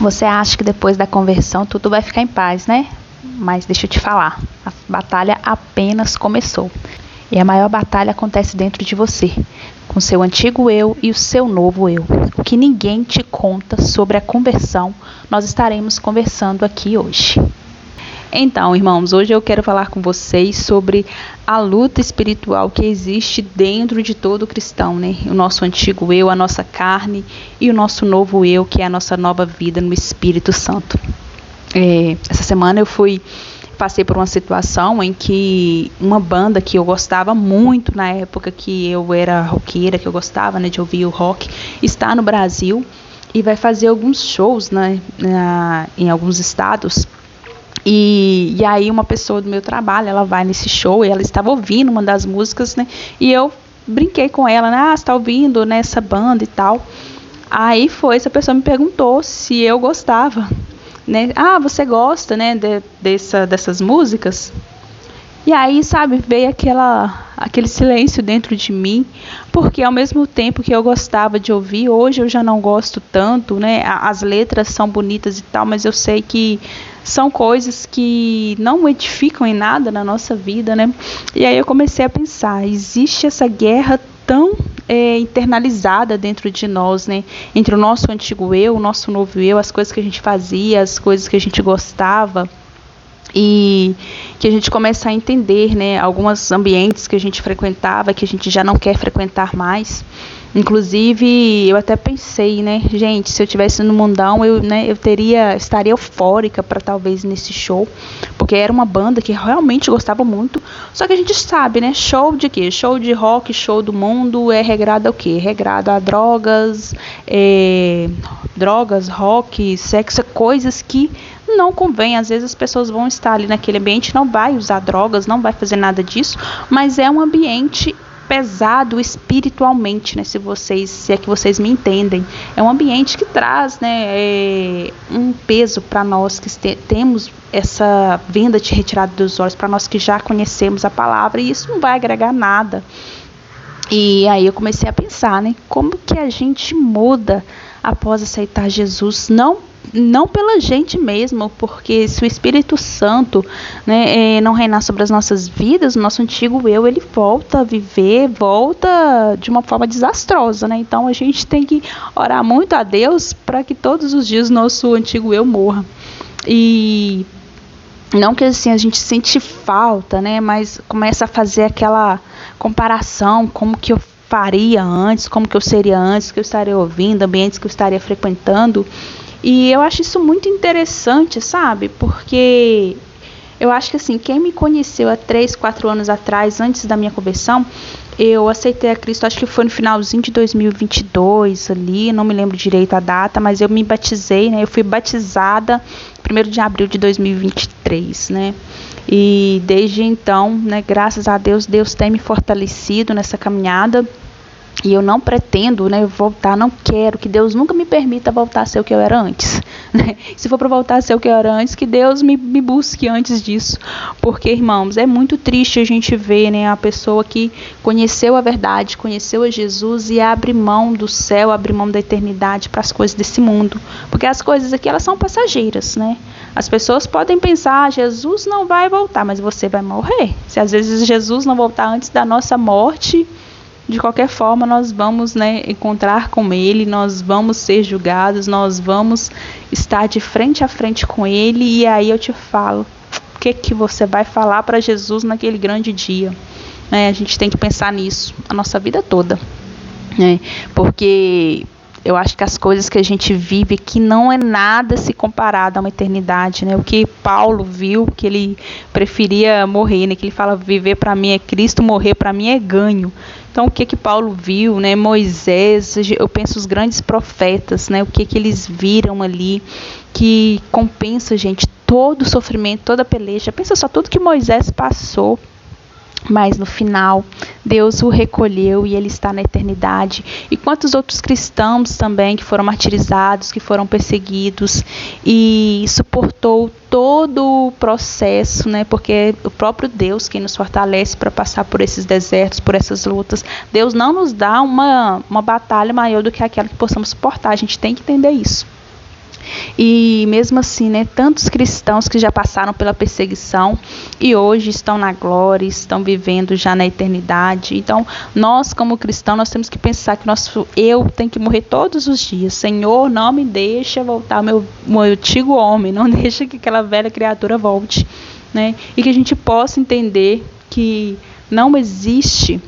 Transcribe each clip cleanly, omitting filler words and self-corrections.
Você acha que depois da conversão tudo vai ficar em paz, né? Mas deixa eu te falar, a batalha apenas começou. E a maior batalha acontece dentro de você, com seu antigo eu e o seu novo eu. O que ninguém te conta sobre a conversão, nós estaremos conversando aqui hoje. Então, irmãos, hoje eu quero falar com vocês sobre a luta espiritual que existe dentro de todo cristão, né? O nosso antigo eu, a nossa carne e o nosso novo eu, que é a nossa nova vida no Espírito Santo. Essa semana passei por uma situação em que uma banda que eu gostava muito na época que eu era roqueira, que eu gostava, né, de ouvir o rock, está no Brasil e vai fazer alguns shows, né, em alguns estados. E aí uma pessoa do meu trabalho, ela vai nesse show e ela estava ouvindo uma das músicas, né? E eu brinquei com ela, né? Você está ouvindo nessa banda e tal. Aí essa pessoa me perguntou se eu gostava, né? Você gosta, né, dessas músicas? E aí, sabe, veio aquele silêncio dentro de mim, porque ao mesmo tempo que eu gostava de ouvir, hoje eu já não gosto tanto, né? As letras são bonitas e tal, mas eu sei que são coisas que não edificam em nada na nossa vida, né? E aí eu comecei a pensar, existe essa guerra tão internalizada dentro de nós, né? Entre o nosso antigo eu, o nosso novo eu, as coisas que a gente fazia, as coisas que a gente gostava. E que a gente começa a entender, né, alguns ambientes que a gente frequentava, que a gente já não quer frequentar mais. Inclusive, eu até pensei, né, gente, se eu estivesse no mundão, eu estaria eufórica para talvez nesse show, porque era uma banda que realmente gostava muito. Só que a gente sabe, né, show de quê? Show de rock, show do mundo é regrado ao quê? Regrado a drogas, rock, sexo, coisas que não convém. Às vezes as pessoas vão estar ali naquele ambiente, não vai usar drogas, não vai fazer nada disso, mas é um ambiente pesado espiritualmente, né? Se é que vocês me entendem, é um ambiente que traz, né, um peso para nós que temos essa venda de retirada dos olhos, para nós que já conhecemos a palavra, e isso não vai agregar nada. E aí eu comecei a pensar, né, como que a gente muda após aceitar Jesus, não pela gente mesmo, porque se o Espírito Santo, né, não reinar sobre as nossas vidas, o nosso antigo eu, ele volta a viver, volta de uma forma desastrosa, né? Então a gente tem que orar muito a Deus para que todos os dias nosso antigo eu morra. E não que assim a gente sente falta, né, mas começa a fazer aquela comparação, como que eu faria antes, como que eu seria antes, que eu estaria ouvindo, ambientes que eu estaria frequentando. E eu acho isso muito interessante, sabe? Porque eu acho que assim, quem me conheceu há 3, 4 anos atrás, antes da minha conversão, eu aceitei a Cristo, acho que foi no finalzinho de 2022 ali, não me lembro direito a data, mas eu me batizei, né? Eu fui batizada 1º de abril de 2023, né? E desde então, né, graças a Deus, Deus tem me fortalecido nessa caminhada. E eu não pretendo, né, voltar, não quero, que Deus nunca me permita voltar a ser o que eu era antes. Se for para voltar a ser o que eu era antes, que Deus me busque antes disso. Porque, irmãos, é muito triste a gente ver, né, a pessoa que conheceu a verdade, conheceu a Jesus e abre mão do céu, abre mão da eternidade para as coisas desse mundo. Porque as coisas aqui, elas são passageiras, né? As pessoas podem pensar, Jesus não vai voltar, mas você vai morrer. Se às vezes Jesus não voltar antes da nossa morte, de qualquer forma, nós vamos, né, encontrar com Ele, nós vamos ser julgados, nós vamos estar de frente a frente com Ele. E aí eu te falo, o que você vai falar para Jesus naquele grande dia? A gente tem que pensar nisso a nossa vida toda, né? Porque eu acho que as coisas que a gente vive aqui não é nada se comparado a uma eternidade, né? O que Paulo viu, que ele preferia morrer, né? Que ele fala, viver para mim é Cristo, morrer para mim é ganho. Então, o que Paulo viu, né? Moisés, eu penso os grandes profetas, né? O que eles viram ali, que compensa, gente, todo o sofrimento, toda a peleja. Pensa só, tudo que Moisés passou. Mas no final, Deus o recolheu e ele está na eternidade. E quantos outros cristãos também que foram martirizados, que foram perseguidos e suportou todo o processo, né? Porque é o próprio Deus quem nos fortalece para passar por esses desertos, por essas lutas. Deus não nos dá uma batalha maior do que aquela que possamos suportar. A gente tem que entender isso. E mesmo assim, né, tantos cristãos que já passaram pela perseguição e hoje estão na glória, estão vivendo já na eternidade. Então, nós como cristãos, nós temos que pensar que nosso eu tem que morrer todos os dias. Senhor, não me deixa voltar ao meu antigo homem, não deixa que aquela velha criatura volte, né? E que a gente possa entender que não existe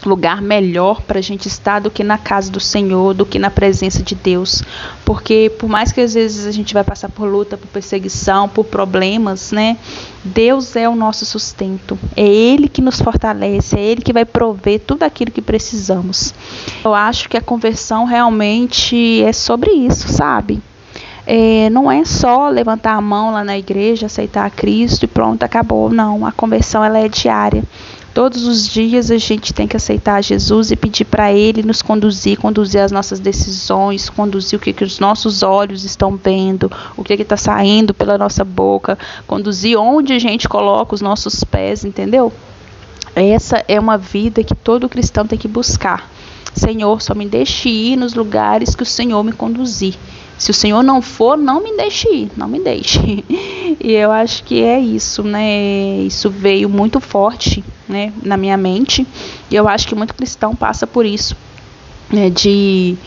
lugar melhor para a gente estar do que na casa do Senhor, do que na presença de Deus, porque por mais que às vezes a gente vai passar por luta, por perseguição, por problemas, né? Deus é o nosso sustento, é Ele que nos fortalece, é Ele que vai prover tudo aquilo que precisamos. Eu acho que a conversão realmente é sobre isso, sabe? Não é só levantar a mão lá na igreja, aceitar a Cristo e pronto, acabou. Não, a conversão ela é diária. Todos os dias a gente tem que aceitar Jesus e pedir para Ele nos conduzir as nossas decisões, conduzir o que os nossos olhos estão vendo, o que está saindo pela nossa boca, conduzir onde a gente coloca os nossos pés, entendeu? Essa é uma vida que todo cristão tem que buscar. Senhor, só me deixe ir nos lugares que o Senhor me conduzir. Se o Senhor não for, não me deixe ir, não me deixe. E eu acho que é isso, né? Isso veio muito forte, né, na minha mente. E eu acho que muito cristão passa por isso, né, de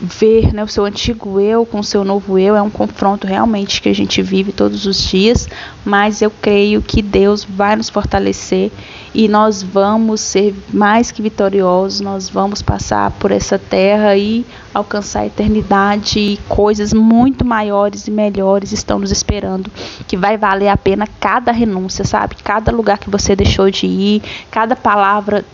ver, né, o seu antigo eu com o seu novo eu. É um confronto realmente que a gente vive todos os dias, mas eu creio que Deus vai nos fortalecer e nós vamos ser mais que vitoriosos, nós vamos passar por essa terra e alcançar a eternidade, e coisas muito maiores e melhores estão nos esperando, que vai valer a pena cada renúncia, sabe? Cada lugar que você deixou de ir, cada palavra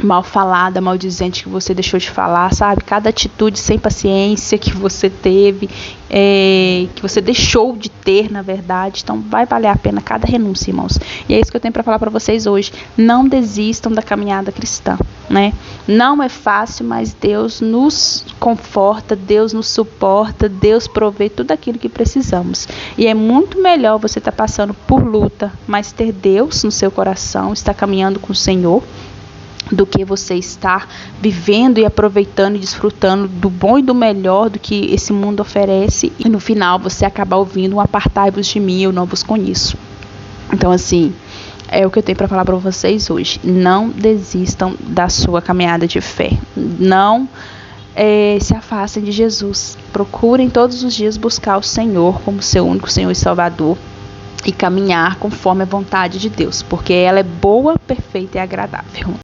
mal falada, maldizente que você deixou de falar, sabe? Cada atitude sem paciência que você teve, que você deixou de ter, na verdade. Então vai valer a pena cada renúncia, irmãos. E é isso que eu tenho para falar para vocês hoje. Não desistam da caminhada cristã, né? Não é fácil, mas Deus nos conforta, Deus nos suporta, Deus provê tudo aquilo que precisamos. E é muito melhor você estar passando por luta, mas ter Deus no seu coração, estar caminhando com o Senhor, do que você estar vivendo e aproveitando e desfrutando do bom e do melhor do que esse mundo oferece e no final você acabar ouvindo um apartai-vos de mim, eu não vos conheço. Então assim, é o que eu tenho para falar para vocês hoje. Não desistam da sua caminhada de fé. Não se afastem de Jesus. Procurem todos os dias buscar o Senhor como seu único Senhor e Salvador e caminhar conforme a vontade de Deus, porque ela é boa, perfeita e agradável.